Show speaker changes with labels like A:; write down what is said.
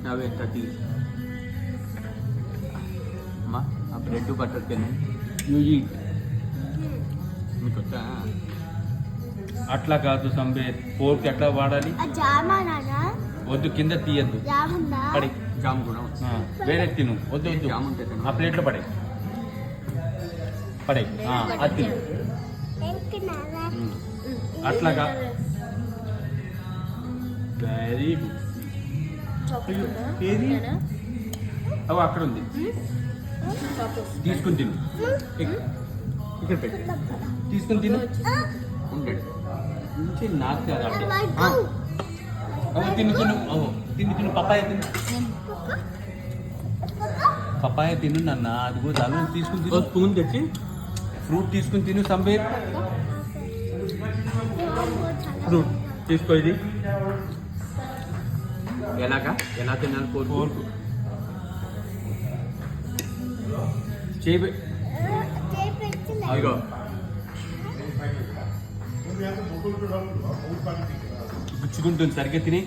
A: అవి ఎంత టీ అమ్మా ఆ బ్రెడ్ బటర్ తిని యూ ఈట్ మీకు వచ్చా అట్లా కాదు సంబేర్ ఫోర్క్ ఎట్లా వాడాలి వద్దు కింద తీయద్దు పడి జామ్ కూడా వేరే తిను వద్దు వద్దు జామ్ ఉంటే ఆ ప్లేట్లో పడే పడే అది తిను అట్లాగా వెరీ గుడ్ ఏది అవి అక్కడ ఉంది తీసుకుని తిను ఇక్కడ పెట్టి తీసుకుని తిను ఉంటాడు నుంచి నాకు కాదు తిను తిను తిను తిను పప్పాయ తిను పప్పాయ తిను నాన్న అది కూడా అలా తీసుకుని తిను స్పూన్ తెచ్చి ఫ్రూట్ తీసుకుని తిను సంబీర్ ఫ్రూట్ తీసుకో ఇది ఎలాగా ఎలా తినాలి ఫోర్కు చేయి అయ్యో గుచ్చుకుంటుంది సరిగ్గా తిని